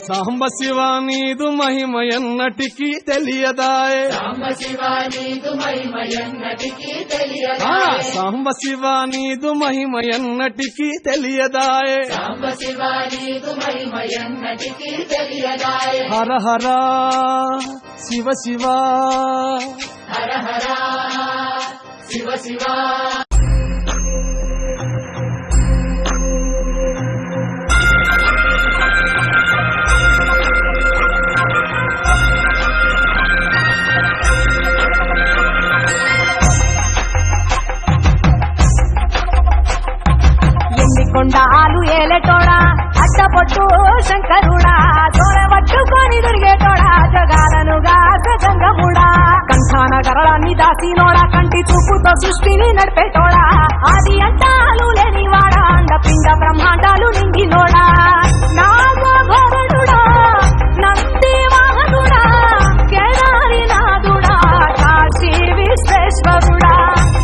సాంబ శివ నీదు మహిమ ఎన్నటికీ తెలియదాయే సాంబ శివ నీదు మహిమ ఎన్నటికీ తెలియదాయే సాంబ శివ నీదు మహిమ ఎన్నటికీ తెలియదాయే సాంబ శివ నీదు మహిమ ఎన్నటికీ తెలియదాయే హర హర శివ శివ హర హర శివ శివ కొండాలు ఏలేటోడా అట్టపొట్టు శంకరుడా తోరవట్టుకొని దొరికేటోడా జగాలను గంగముడా కంఠాన గరళాన్ని దాసినోడా కంటి చూపుతో సృష్టిని నడిపేటోడా ఆది అంటాలు లేనివాడా అండపిండ బ్రహ్మాండాలు నిండినోడా నాగభరణుడా నంది వాహనుడా కేదారి నాథుడా కాశీ విశ్వేశ్వరుడా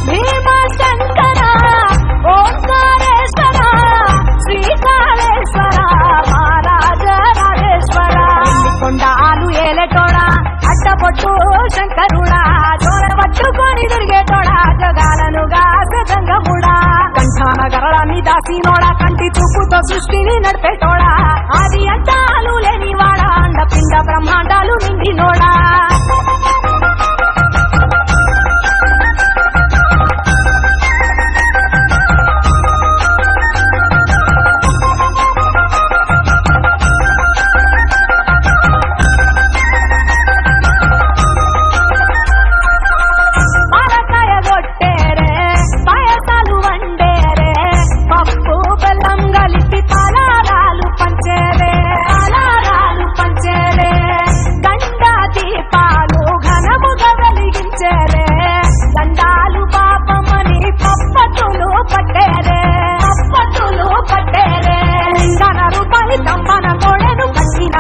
భీమ శంకర ఓంకారేశ్వర శ్రీకాళేశ్వర మహారాజరాజేశ్వర కొండాలు ఏలేటోడా అట్టపొట్టు శంకరుడా తోరవట్టుకొని దొరికేటోడా జగాలను గంగముడా కంఠాన గరళాన్ని దాసినోడా కంటి చూపుతో సృష్టిని నడిపేటోడా ఆది అంటాలు లేనివాడా అండపిండ బ్రహ్మాండాలు నిండినోడా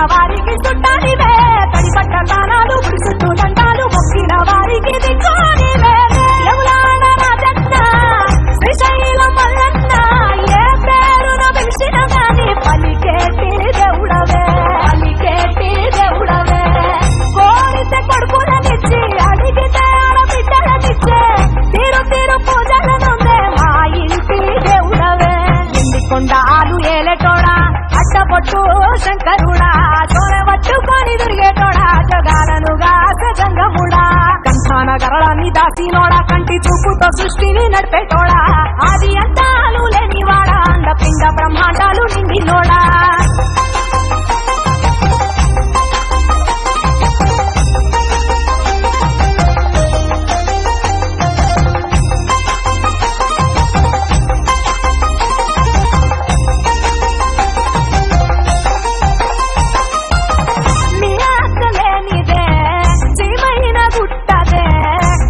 వారికి చుట్టానివే తడి పట్ట తానాలు చుట్టూ దండాలు మొక్కిన వారికి దిక్కునివే యములాడ రాజన్న శ్రీశైల మల్లన్న ఏ పేరున పిలిచిన గాని పలికేటి దేవుడవే కోరితే కొడుకులనిచ్చి అడిగితే ఆడబిడ్డలనిచ్చే తీరు తీరు పూజలనుందే మా ఇంటి దేవుడవే ఎండి కొండాలు ఏలేటోడా అట్టపొట్టు శంకరుడా తోరవట్టుకొని దొరికేటోడా జగాలను గంగముడా కంఠాన గరళాన్ని దాసినోడా కంటి చూపుతో సృష్టిని నడిపేటోడా ఆది అంటాలు లేనివాడా అండపిండ బ్రహ్మాండాలు నిండినోడా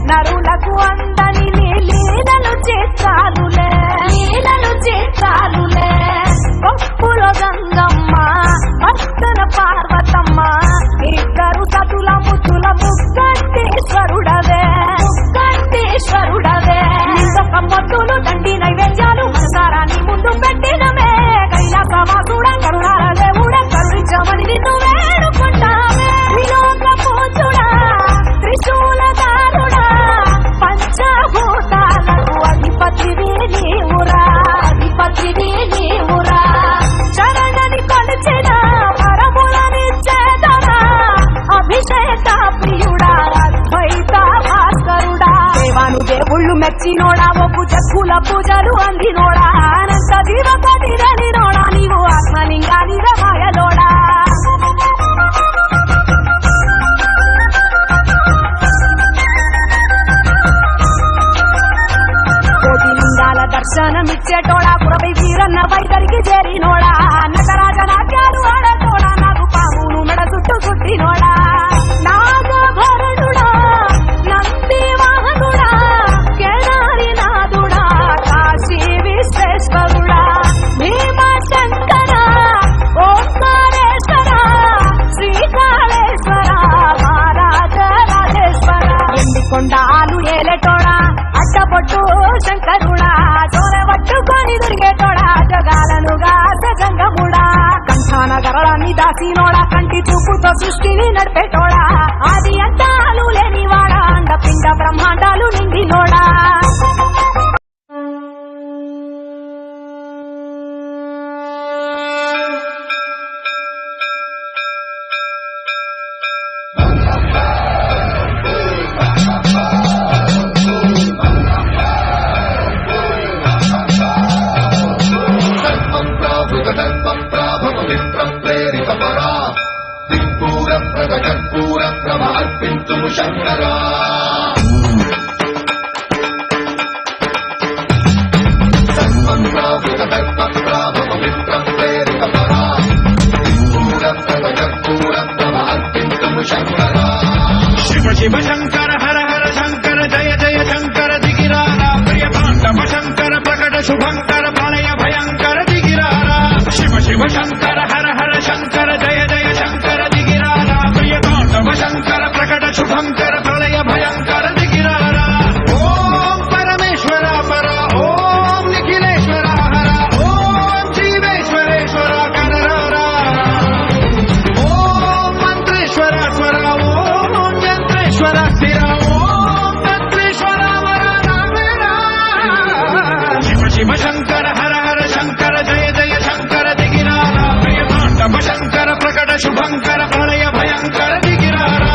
నరులకు అందని లీలలు చేస్తాలులే పప్పులో గంగమ్మ భక్తుల పార్వతమ్మ ఇద్దరు సతుల ముద్దుల ముక్కంటేశ్వరుడవే నిందొక మొత్తులు దండి నైవేద్యాలు మనసారాన్ని ముందు పెట్టినమే కైలాసవాసుడ కరుణాల దేవుడ కరుణించమని నిన్ను వేడుకుంటామే విలోక పూజుడా త్రిశూలదారుడా పంచభూతాలకు అధిపతివి నీవురా శరణని కొలిచిన వరములనిచ్చేదరా అభిషేక ప్రియుడా అద్వైత భాస్కరుడా దేవాను దేవుళ్ళు మెచ్చినోడా ఒప్పు జక్కుల పూజలు అందినోడా అనంత జీవపతి రనినోడా నీవు ఆత్మలింగాని రమాయలోడా దర్శనమిచ్చేటోడా పురపై వీరన్న వైదరికి చేరినోడా నటరాజ నాట్యాలు ఆడటోడా నాకు పామును మెడ చుట్టూ చుట్టినోడా నాగభరణుడా నంది వాహనుడా కేదారి నాథుడా కాశీ విశ్వేశ్వరుడా కాసినోడా కంటి చూపుతో సృష్టిని నడిపేటోడా ఆది అంతాలు లేనివాడా అండపిండ బ్రహ్మాండాలు నిండినోడా శంకరా శివ శివ శంకర హర హర శంకర జయ జయ శంకర దిగిరారా ప్రియ తాండవ శంకర ప్రకట శుభంకర ప్రళయ భయంకర దిగిరారా శివ శివ శంకర హర హర శంకర జయ జయ శంకర దిగిరారా ప్రియ తాండవ శంకర ప్రకట శుభంకర ప్రళయ భయంకర దిగిరారా ఓం పరమేశ్వర పర ఓం నిఖిలేశ్వర హర ఓం జీవేశ్వరేశ్వర కనరారా ఓం మంత్రేశ్వర స్వర ఓం యంత్రేశ్వర స్థిర ఓం తంత్రేశ్వర వర రామేరా శివ శివ శంకర హర హర శంకర జయ జయ శంకర దిగిరారా ప్రియ తాండవ శంకర ప్రకట శుభంకర ప్రళయ భయంకర దిగిరారా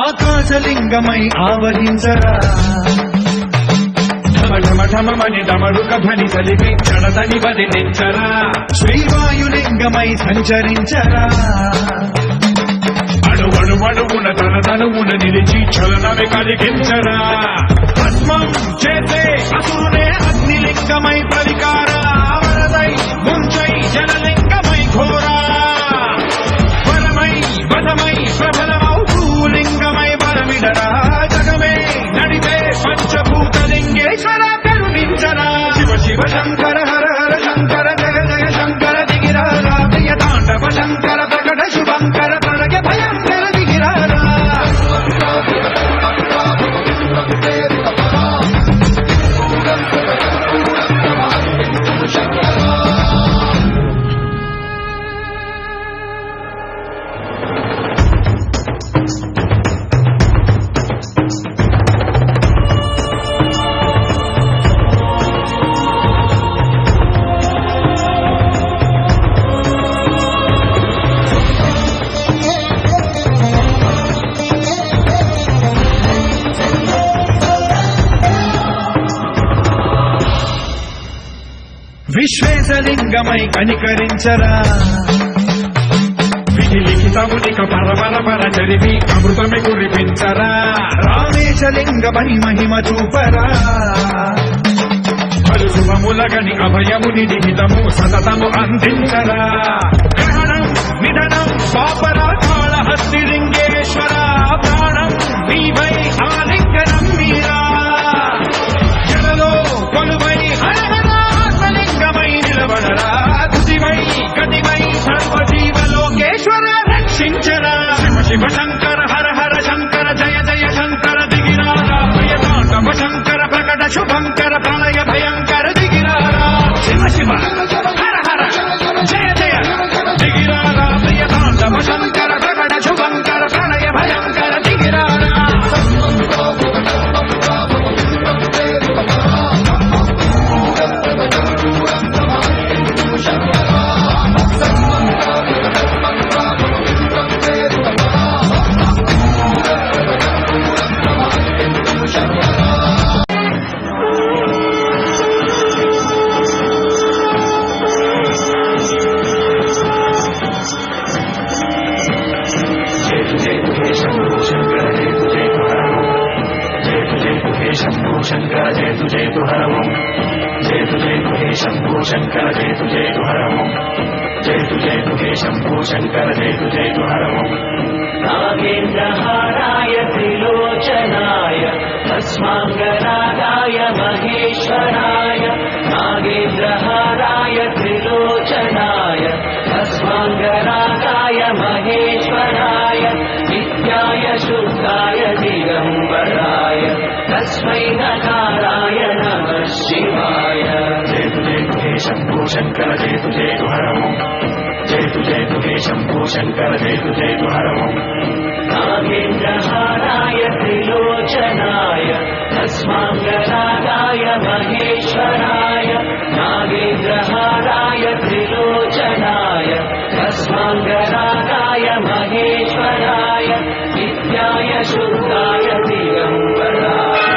ఆకాశలింగమై ఆవహించరా ఢమఢమఢమని డమడుక ధ్వని సలిపి చడదని వదిలించరా శ్రీవాయులింగమై సంచరించరా అణువణువున తన తనువున నిలిచి చలనమే కలిగించరా పద్మం చేసే అసురునే అగ్నిలింగమై ప్రవికారా వరదై ముంచై జలలింగమై ఘోరా వరమై వదమై ప్రబలమౌ భూలింగమై వరమిడరా జగమే నడిపే పంచభూతలింగేశ్వర కరుణించరా శివ శివ శంకర హర హర శంకర జయ జయ శంకర దిగిరారా ప్రియ తాండవ శంకర ప్రకట శుభంకర ప్రళయ భయంకర దిగిరారా విశ్వేశలింగమై కనికరించరా విధి లిఖితమునిక పరపర పర చరివి అమృతమి కురిపించరా రామేశలింగమై మహిమ చూపరా పలు శుభములగని అభయముని నిహితము సతతము అందించరా గ్రహణం నిధనం పాపరాకాళ హస్తిలింగేశ్వర ప్రాణం నీవై ఆలింగనం మీరా జలలో కొలువై లింగమై నిలబడరా తుదివై గతివై సర్వజీవలోకేశ్వర రక్షించరా శివ శివ శంకర హర హర శంకర జయ జయ శంకర దిగిరారా ప్రియ తాండవ శంకర ప్రకట శుభంకర ప్రళయ భయంకర దిగిరారా శివ శివ హర హర జయ జయ దిగిరారా ప్రియ తాండవ శంకర ప్రకట శుభంకర ప్రళయ భయంకర దిగిరారా శంకర జయతు జయతు హర ఓం జయతు జయతు హే శంభో శంకర జయతు జయతు హర ఓం నాగేంద్రహారాయ త్రిలోచనాయ తస్మాంగరాగాయ మహేశ్వరాయ నాగేంద్రహారాయ త్రిలోచనాయ తస్మాంగరాగాయ మహేశ్వరాయ నిత్యాయ శుద్ధాయ దిగంబరాయ తస్మై నకారాయ నమః శివాయ జయతు జయతు హే శంభో శంకర జయతు జయతు హర ఓం జయతు జయతు హే శంభో శంకర జయతు జయతు హర ఓం నాగేంద్రహారాయ త్రిలోచనాయ తస్మాంగరాగాయ మహేశ్వరాయ నాగేంద్రహారాయ త్రిలోచనాయ తస్మాంగరాగాయ మహేశ్వరాయ నిత్యాయ శుద్ధాయ దిగంబరాయ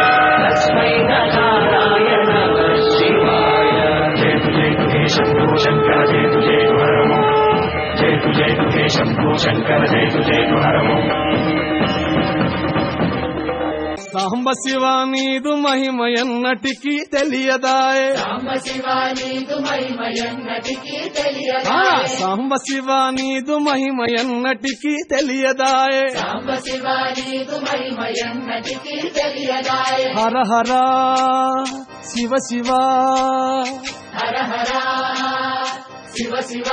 తస్మై నకారాయ నమః శివాయ జయతు జయతు హే శంభో శంకర జయతు జయతు హర ఓం జయతు జయతు హే శంభో శంకర జయతు జయతు హర ఓం సాంబ శివ నీదు మహిమ ఎన్నటికీ తెలియదాయే సాంబ శివ నీదు మహిమ ఎన్నటికీ తెలియదాయే సాంబ శివ నీదు మహిమ ఎన్నటికీ తెలియదాయే సాంబ శివ నీదు మహిమ ఎన్నటికీ తెలియదాయే హర హర శివ శివ హర హర శివ శివ